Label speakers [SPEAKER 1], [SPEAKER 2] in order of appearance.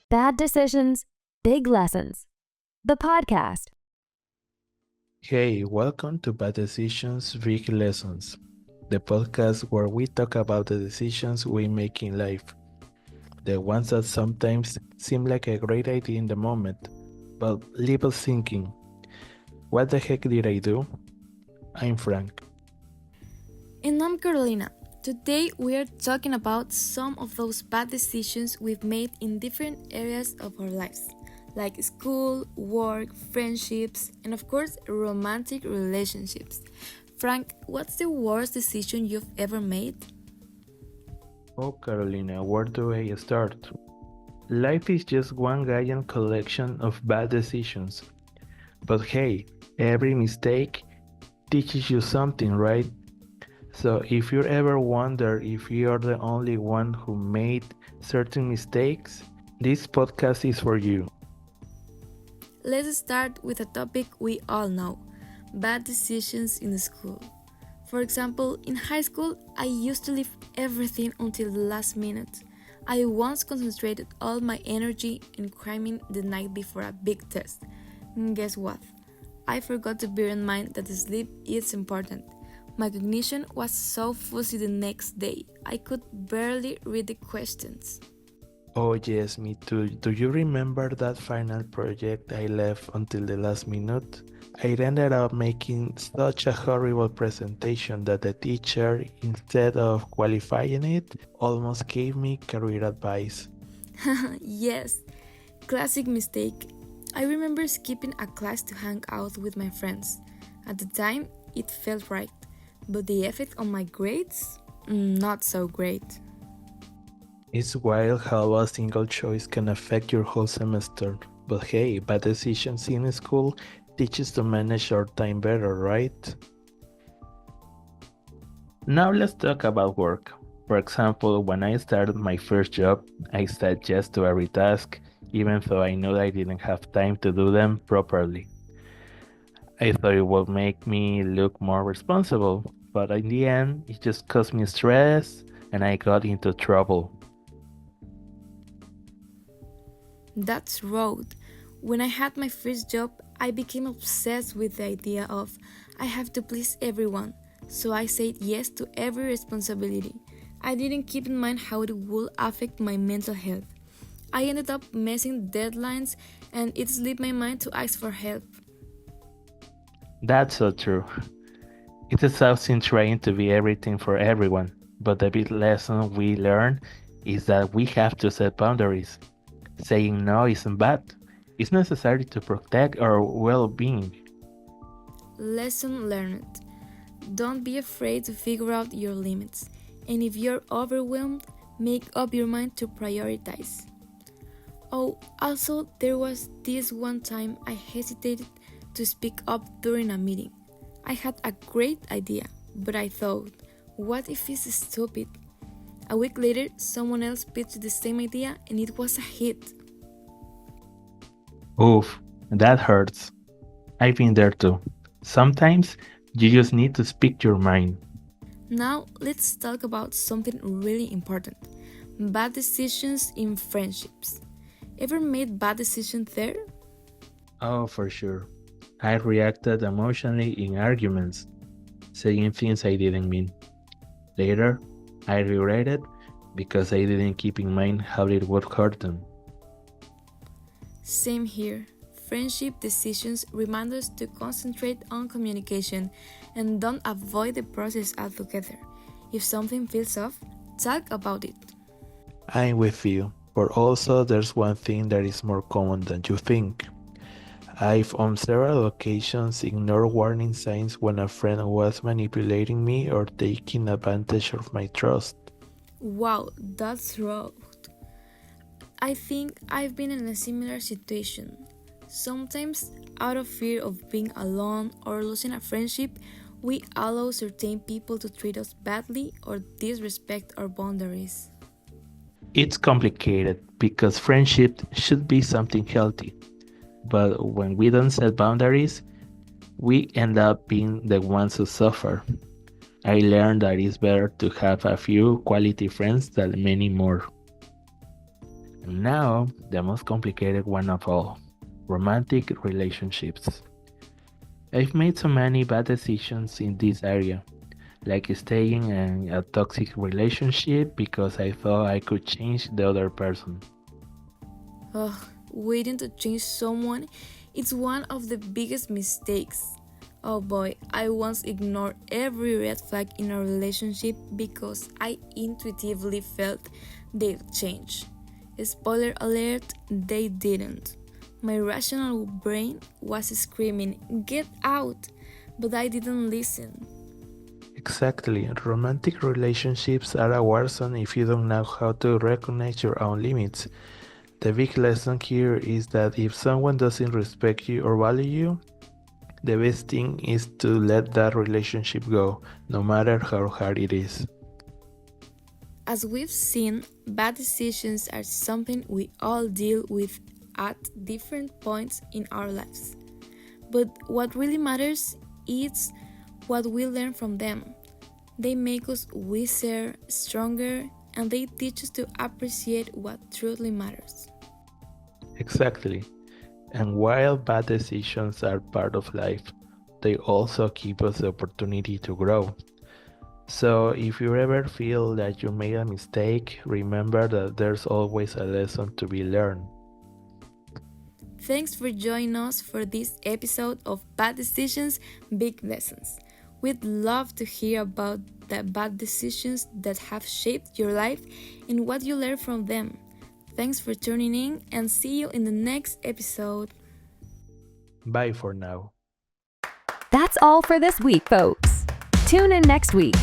[SPEAKER 1] Bad Decisions, Big Lessons. The podcast.
[SPEAKER 2] Hey, welcome to Bad Decisions, Big Lessons, the podcast where we talk about the decisions we make in life. The ones that sometimes seem like a great idea in the moment, but leave us thinking, what the heck did I do? I'm Frank.
[SPEAKER 3] And I'm Carolina. Today we are talking about some of those bad decisions we've made in different areas of our lives, like school, work, friendships, and of course, romantic relationships. Frank, what's the worst decision you've ever made?
[SPEAKER 2] Oh, Carolina, where do I start? Life is just one giant collection of bad decisions. But hey, every mistake teaches you something, right? So if you ever wonder if you're the only one who made certain mistakes, this podcast is for you.
[SPEAKER 3] Let's start with a topic we all know, bad decisions in school. For example, in high school, I used to leave everything until the last minute. I once concentrated all my energy in cramming the night before a big test. And guess what? I forgot to bear in mind that sleep is important. My cognition was so fuzzy the next day, I could barely read the questions.
[SPEAKER 2] Oh yes, me too. Do you remember that final project I left until the last minute? I ended up making such a horrible presentation that the teacher, instead of qualifying it, almost gave me career advice.
[SPEAKER 3] Yes, classic mistake. I remember skipping a class to hang out with my friends. At the time, it felt right, but the effect on my grades? Not so great.
[SPEAKER 2] It's wild how a single choice can affect your whole semester. But hey, bad decisions in school teach us to manage our time better, right? Now let's talk about work. For example, when I started my first job, I said yes to every task, even though I knew I didn't have time to do them properly. I thought it would make me look more responsible, but in the end, it just caused me stress and I got into trouble.
[SPEAKER 3] That's road. When I had my first job, I became obsessed with the idea of I have to please everyone, so I said yes to every responsibility. I didn't keep in mind how it would affect my mental health. I ended up missing deadlines and it slipped my mind to ask for help.
[SPEAKER 2] That's so true. It's exhausting trying to be everything for everyone, but the big lesson we learn is that we have to set boundaries. Saying no isn't bad. It's necessary to protect our well-being.
[SPEAKER 3] Lesson learned. Don't be afraid to figure out your limits. And if you're overwhelmed, make up your mind to prioritize. Oh, also, there was this one time I hesitated to speak up during a meeting. I had a great idea, but I thought, what if it's stupid? A week later, someone else pitched the same idea and it was a hit.
[SPEAKER 2] Oof, that hurts. I've been there too. Sometimes you just need to speak your mind.
[SPEAKER 3] Now, let's talk about something really important, bad decisions in friendships. Ever made bad decisions there?
[SPEAKER 2] Oh, for sure. I reacted emotionally in arguments, saying things I didn't mean. Later, I regretted because I didn't keep in mind how it would hurt them.
[SPEAKER 3] Same here. Friendship decisions remind us to concentrate on communication and don't avoid the process altogether. If something feels off, talk about it.
[SPEAKER 2] I'm with you, but also there's one thing that is more common than you think. I've on several occasions ignored warning signs when a friend was manipulating me or taking advantage of my trust.
[SPEAKER 3] Wow, that's rough. I think I've been in a similar situation. Sometimes, out of fear of being alone or losing a friendship, we allow certain people to treat us badly or disrespect our boundaries.
[SPEAKER 2] It's complicated because friendship should be something healthy, but when we don't set boundaries, we end up being the ones who suffer. I learned that it's better to have a few quality friends than many more. And now, the most complicated one of all, romantic relationships. I've made so many bad decisions in this area, like staying in a toxic relationship because I thought I could change the other person.
[SPEAKER 3] Ugh, waiting to change someone, it's one of the biggest mistakes. Oh boy, I once ignored every red flag in a relationship because I intuitively felt they'd change. Spoiler alert, they didn't. My rational brain was screaming, "Get out!" But I didn't listen.
[SPEAKER 2] Exactly, romantic relationships are a war zone if you don't know how to recognize your own limits. The big lesson here is that if someone doesn't respect you or value you, the best thing is to let that relationship go, no matter how hard it is.
[SPEAKER 3] As we've seen, bad decisions are something we all deal with at different points in our lives. But what really matters is what we learn from them. They make us wiser, stronger, and they teach us to appreciate what truly matters.
[SPEAKER 2] Exactly. And while bad decisions are part of life, they also give us the opportunity to grow. So if you ever feel that you made a mistake, remember that there's always a lesson to be learned.
[SPEAKER 3] Thanks for joining us for this episode of Bad Decisions, Big Lessons. We'd love to hear about the bad decisions that have shaped your life and what you learned from them. Thanks for tuning in and see you in the next episode.
[SPEAKER 2] Bye for now.
[SPEAKER 1] That's all for this week, folks. Tune in next week